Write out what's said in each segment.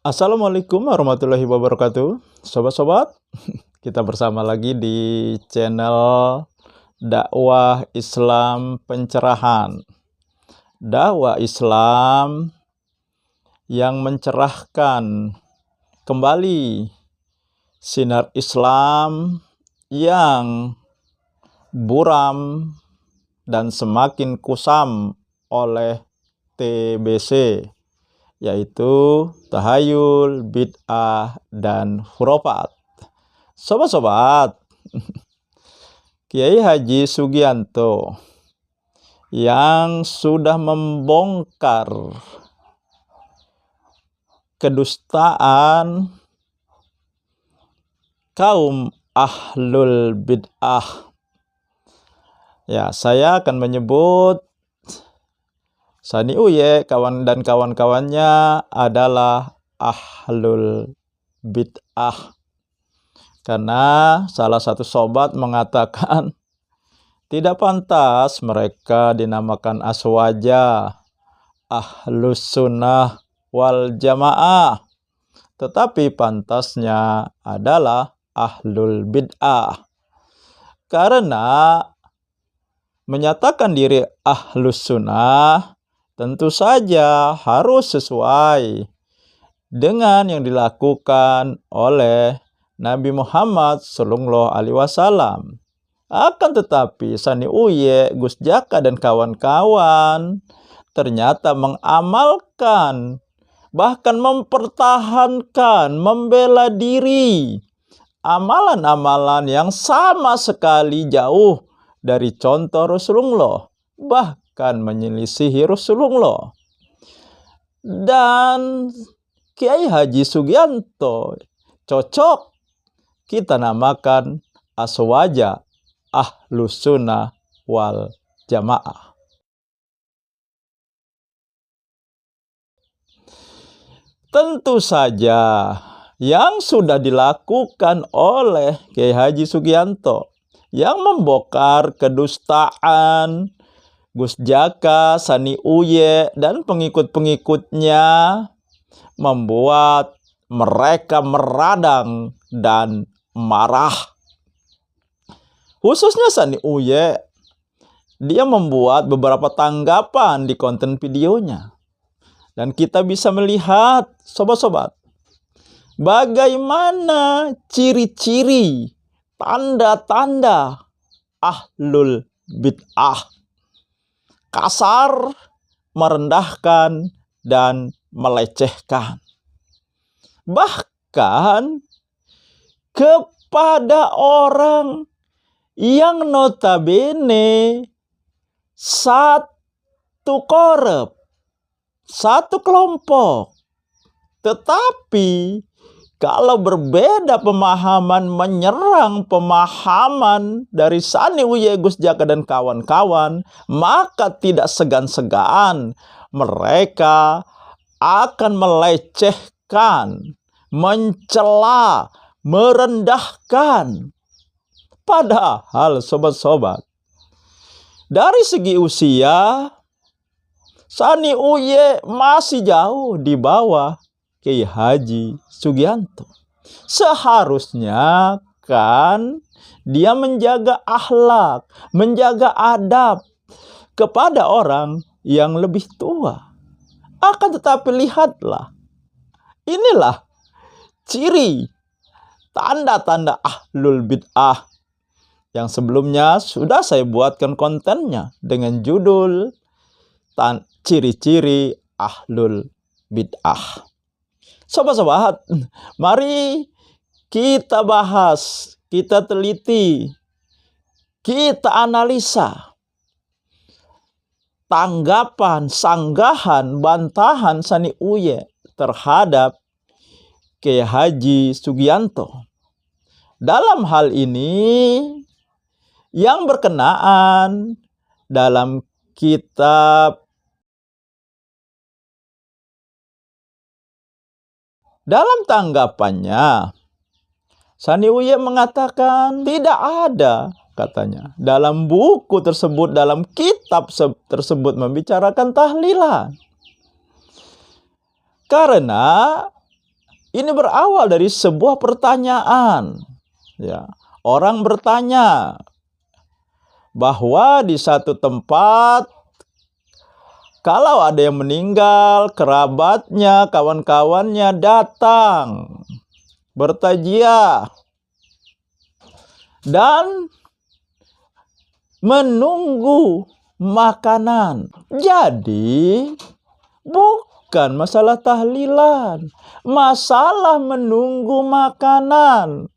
Assalamualaikum warahmatullahi wabarakatuh. Sobat-sobat, kita bersama lagi di channel dakwah Islam pencerahan. Dakwah Islam yang mencerahkan kembali sinar Islam yang buram dan semakin kusam oleh TBC, yaitu tahayul, bid'ah, dan khurafat. Sobat-sobat, Kiai Haji Sugianto yang sudah membongkar kedustaan kaum ahlul bid'ah. Ya, saya akan menyebut Sani Uye dan kawan-kawannya adalah ahlul bid'ah. Karena salah satu sobat mengatakan tidak pantas mereka dinamakan aswaja, ahlus sunnah wal jamaah, tetapi pantasnya adalah ahlul bid'ah. Karena menyatakan diri ahlus sunnah tentu saja harus sesuai dengan yang dilakukan oleh Nabi Muhammad Sallallahu Alaihi Wasallam. Akan tetapi Sani Uye, Gus Jaka, dan kawan-kawan ternyata mengamalkan, bahkan mempertahankan, membela diri amalan-amalan yang sama sekali jauh dari contoh Rasulullah, bahkan menyelisihi Rasulullah. Dan Kiai Haji Sugianto cocok kita namakan aswaja ahlus sunnah wal jamaah. Tentu saja yang sudah dilakukan oleh Kiai Haji Sugianto yang membongkar kedustaan Gus Jaka, Sani Uye, dan pengikut-pengikutnya membuat mereka meradang dan marah. Khususnya Sani Uye, dia membuat beberapa tanggapan di konten videonya. Dan kita bisa melihat, sobat-sobat, bagaimana ciri-ciri, tanda-tanda ahlul bid'ah. Kasar, merendahkan, dan melecehkan. Bahkan kepada orang yang notabene satu korep, satu kelompok. Tetapi kalau berbeda pemahaman, menyerang pemahaman dari Sani Uye, Gus Jaka, dan kawan-kawan, maka tidak segan-segan mereka akan melecehkan, mencela, merendahkan. Padahal sobat-sobat, dari segi usia, Sani Uye masih jauh di bawah Kiai Haji Sugianto. Seharusnya kan dia menjaga akhlak, menjaga adab kepada orang yang lebih tua. Akan tetapi lihatlah, inilah ciri tanda-tanda ahlul bid'ah yang sebelumnya sudah saya buatkan kontennya dengan judul ciri-ciri ahlul bid'ah. Sobat-sobat, mari kita bahas, kita teliti, kita analisa tanggapan, sanggahan, bantahan Sani Uye terhadap Kiai Haji Sugianto. Dalam hal ini yang berkenaan dalam kitab, dalam tanggapannya, Sani Uye mengatakan tidak ada, katanya, dalam buku tersebut, dalam kitab tersebut membicarakan tahlilan. Karena Ini berawal dari sebuah pertanyaan. Ya, orang bertanya bahwa di satu tempat, kalau ada yang meninggal, kerabatnya, kawan-kawannya datang bertajiah dan menunggu makanan. Jadi, bukan masalah tahlilan, masalah menunggu makanan.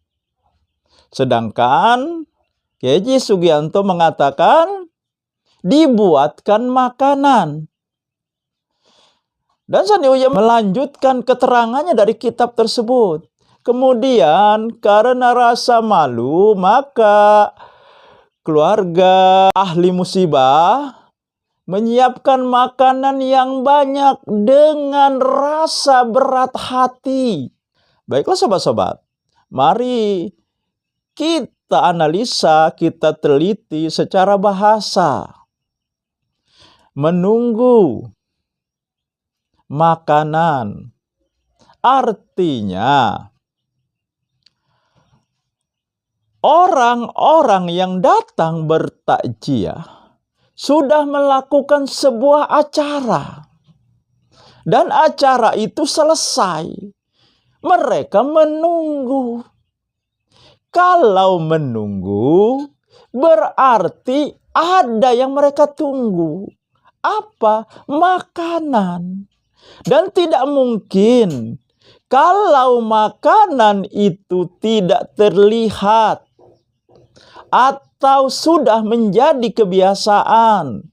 Sedangkan Kiai Sugianto mengatakan dibuatkan makanan. Dan Sani Uya melanjutkan keterangannya dari kitab tersebut. Kemudian karena rasa malu, maka keluarga ahli musibah menyiapkan makanan yang banyak dengan rasa berat hati. Baiklah sobat-sobat, mari kita analisa, kita teliti secara bahasa. Menunggu makanan artinya orang-orang yang datang bertakjiah sudah melakukan sebuah acara. Dan acara itu selesai. Mereka menunggu. Kalau menunggu, berarti ada yang mereka tunggu. Apa? Makanan. Dan tidak mungkin kalau makanan itu tidak terlihat atau sudah menjadi kebiasaan.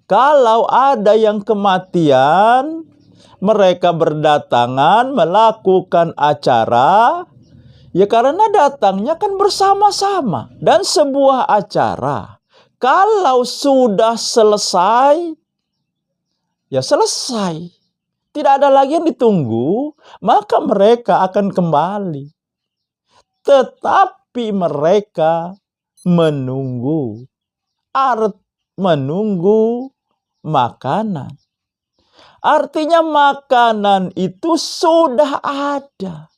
Kalau ada yang kematian, mereka berdatangan melakukan acara, ya karena datangnya kan bersama-sama. Dan sebuah acara, kalau sudah selesai, ya selesai. Tidak ada lagi yang ditunggu, maka mereka akan kembali. Tetapi mereka menunggu. Menunggu makanan. Artinya makanan itu sudah ada.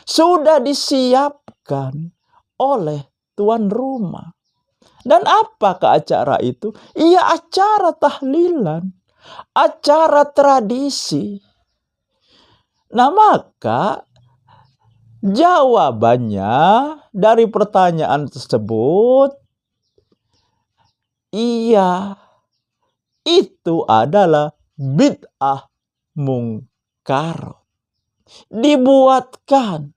Sudah disiapkan oleh tuan rumah. Dan apakah acara itu? Iya, acara tahlilan. Acara tradisi. Nah, maka jawabannya dari pertanyaan tersebut, iya, itu adalah bid'ah mungkar. Dibuatkan.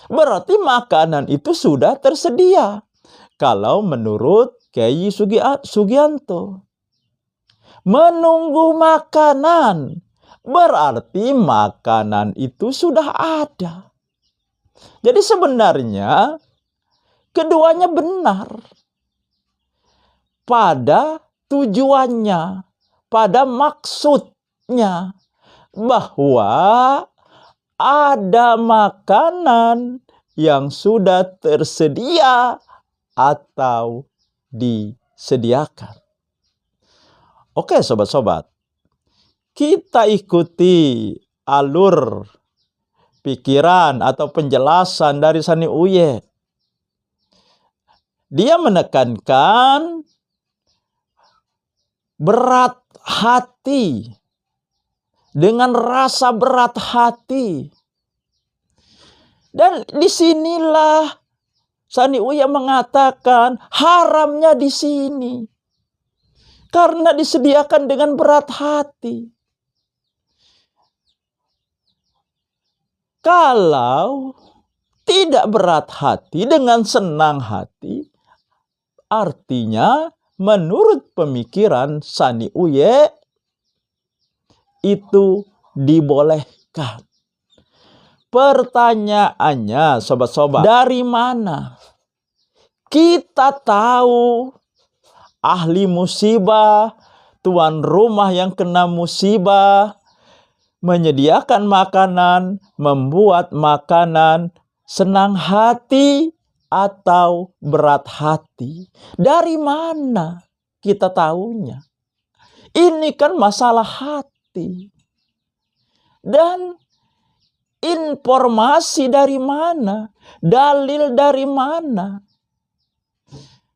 Berarti makanan itu sudah tersedia. Kalau menurut Kiai Sugianto. Menunggu makanan. Berarti makanan itu sudah ada. Jadi sebenarnya keduanya benar. Pada tujuannya, pada maksudnya, bahwa ada makanan yang sudah tersedia atau disediakan. Oke sobat-sobat, kita ikuti alur pikiran atau penjelasan dari Sani Uye. Dia menekankan berat hati, dengan rasa berat hati. Dan disinilah Sani Uya mengatakan haramnya di sini. Karena disediakan dengan berat hati. Kalau tidak berat hati, dengan senang hati, artinya menurut pemikiran Sani Uye itu dibolehkan. Pertanyaannya sobat-sobat, dari mana kita tahu ahli musibah, tuan rumah yang kena musibah, menyediakan makanan, membuat makanan senang hati atau berat hati? Dari mana kita tahunya? Ini kan masalah hati. Dan ini Informasi dari mana? Dalil dari mana?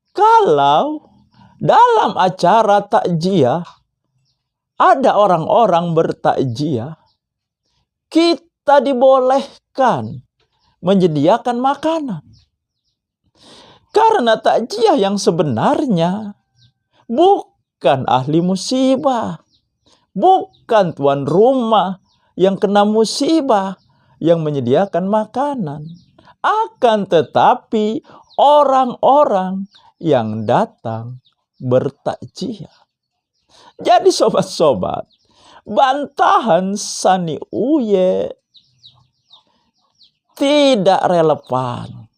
Kalau dalam acara takjiah ada orang-orang bertakjiah, kita dibolehkan menyediakan makanan. Karena takjiah yang sebenarnya bukan ahli musibah, bukan tuan rumah yang kena musibah yang menyediakan makanan. Akan tetapi orang-orang yang datang bertakjiah. Jadi sobat-sobat, bantahan Sani Uye tidak relevan.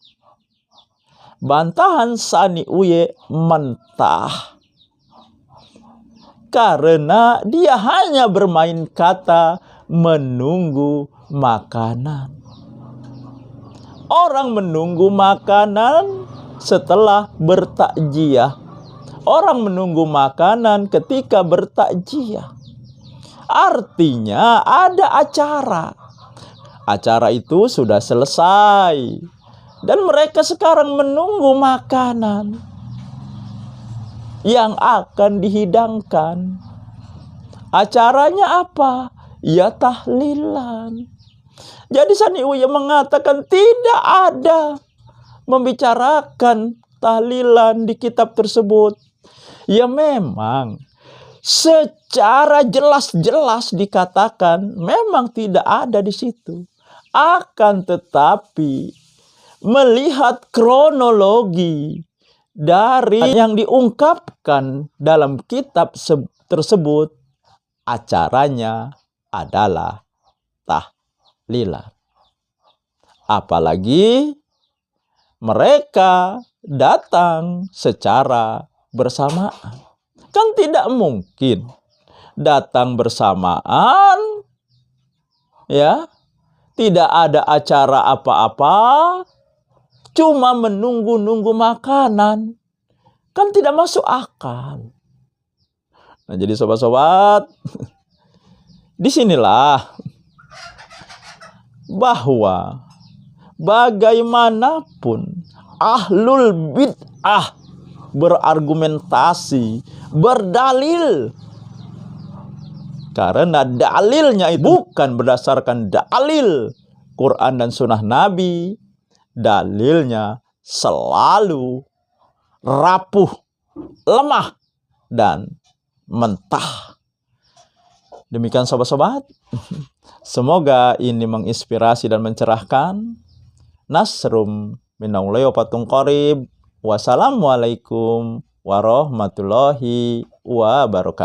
Bantahan Sani Uye mentah. Karena dia hanya bermain kata menunggu makanan. Orang menunggu makanan setelah bertakjiah. Orang menunggu makanan ketika bertakjiah. Artinya ada acara. Acara itu sudah selesai. Dan mereka sekarang menunggu makanan yang akan dihidangkan. Acaranya apa? Ya tahlilan. Jadi Sani Uye mengatakan tidak ada membicarakan tahlilan di kitab tersebut. Ya memang secara jelas-jelas dikatakan memang tidak ada di situ. Akan tetapi melihat kronologi dari yang diungkapkan dalam kitab tersebut, acaranya adalah tahlilan. Apalagi mereka datang secara bersamaan. Kan tidak mungkin datang bersamaan, ya. Tidak ada acara apa-apa, cuma menunggu-nunggu makanan. Kan tidak masuk akal. Nah, jadi sobat-sobat, disinilah bahwa bagaimanapun ahlul bid'ah berargumentasi, berdalil, karena dalilnya itu bukan berdasarkan dalil Quran dan Sunnah Nabi. Dalilnya selalu rapuh, lemah, dan mentah. Demikian sobat-sobat. Semoga ini menginspirasi dan mencerahkan. Nasrum minallahi wa fatun qarib. Wassalamualaikum warahmatullahi wabarakatuh.